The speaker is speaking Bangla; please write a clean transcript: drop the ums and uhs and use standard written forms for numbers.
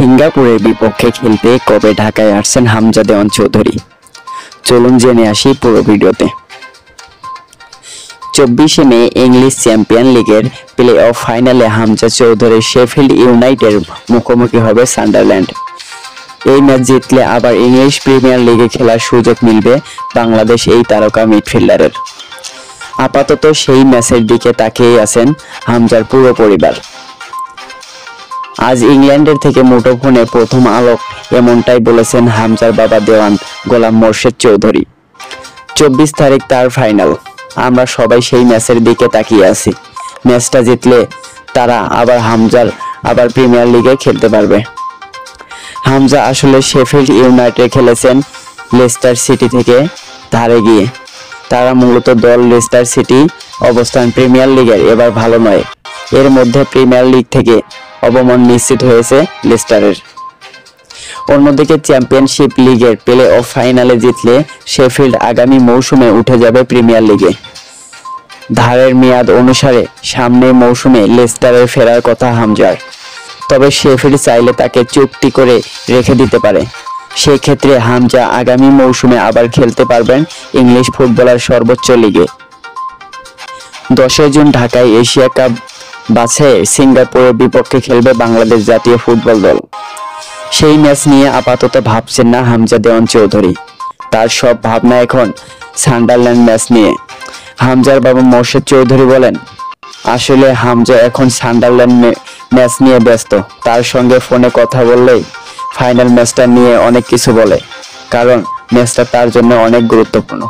সিঙ্গাপুরের বিপক্ষে খেলতে কবে ঢাকায় আসছেন হামজা দেওয়ান চৌধুরী? চলুন জেনে আসি পুরো ভিডিওতে। 24শে মে ইংলিশ চ্যাম্পিয়ন লিগের প্লে অফ ফাইনালে হামজা চৌধুরী শেফিল্ড ইউনাইটেডের মুখোমুখি হবে সান্ডারল্যান্ড। এই ম্যাচ জিতলে আবার ইংলিশ প্রিমিয়ার লিগে খেলার সুযোগ মিলবে বাংলাদেশ এই তারকা মিডফিল্ডারের। আপাতত সেই ম্যাচের দিকে তাকিয়ে আছেন হামজার পুরো পরিবার। আজ ইংল্যান্ডের থেকে মুঠোফোনে প্রথম আলো এমনটাই বলেছেন হামজার বাবা দেওয়ান গোলাম মোর্শেদ চৌধুরী। 24 তারিখ তার ফাইনাল, আমরা সবাই সেই ম্যাচের দিকে তাকিয়ে আছি। ম্যাচটা জিতলে তারা হামজার আবার প্রিমিয়ার লিগে খেলতে পারবে। হামজা আসলে শেফিল্ড ইউনাইটেড খেলেছেন লেস্টার সিটি থেকে ধারে গিয়ে। তারা মূলত দল লেস্টার সিটি অবস্থান প্রিমিয়ার লিগের এবার ভালো নয়। এর মধ্যে প্রিমিয়ার লিগ থেকে অবমান নিশ্চিত হয়েছে লেস্টারের। অন্যদিকে চ্যাম্পিয়নশিপ লিগের প্লে অফ ফাইনালে জিতলে শেফিল্ড আগামী মৌসুমে উঠে যাবে প্রিমিয়ার লিগে। ধারের মেয়াদ অনুসারে সামনের মৌসুমে লেস্টারের ফেরার কথা হামজার, তবে শেফিল্ড চাইলে তাকে চুক্তি করে রেখে দিতে পারে। সেই ক্ষেত্রে হামজা আগামী মৌসুমে আবার খেলতে পারবেন ইংলিশ ফুটবলের সর্বোচ্চ লিগে। 10 জুন ঢাকায় এশিয়া কাপ বাছাইয়ে সিঙ্গাপুরের বিপক্ষে খেলবে বাংলাদেশ জাতীয় ফুটবল দল। সেই ম্যাচ নিয়ে আপাতত ভাবছেন না হামজা দেওয়ান চৌধুরী। তার সব ভাবনা এখন সান্ডারল্যান্ড ম্যাচ নিয়ে। হামজার বাবা মোর্শেদ চৌধুরী বলেন, আসলে হামজা এখন সান্ডারল্যান্ড ম্যাচ নিয়ে ব্যস্ত। তার সঙ্গে ফোনে কথা বললেই ফাইনাল ম্যাচটা নিয়ে অনেক কিছু বলে, কারণ ম্যাচটা তার জন্য অনেক গুরুত্বপূর্ণ।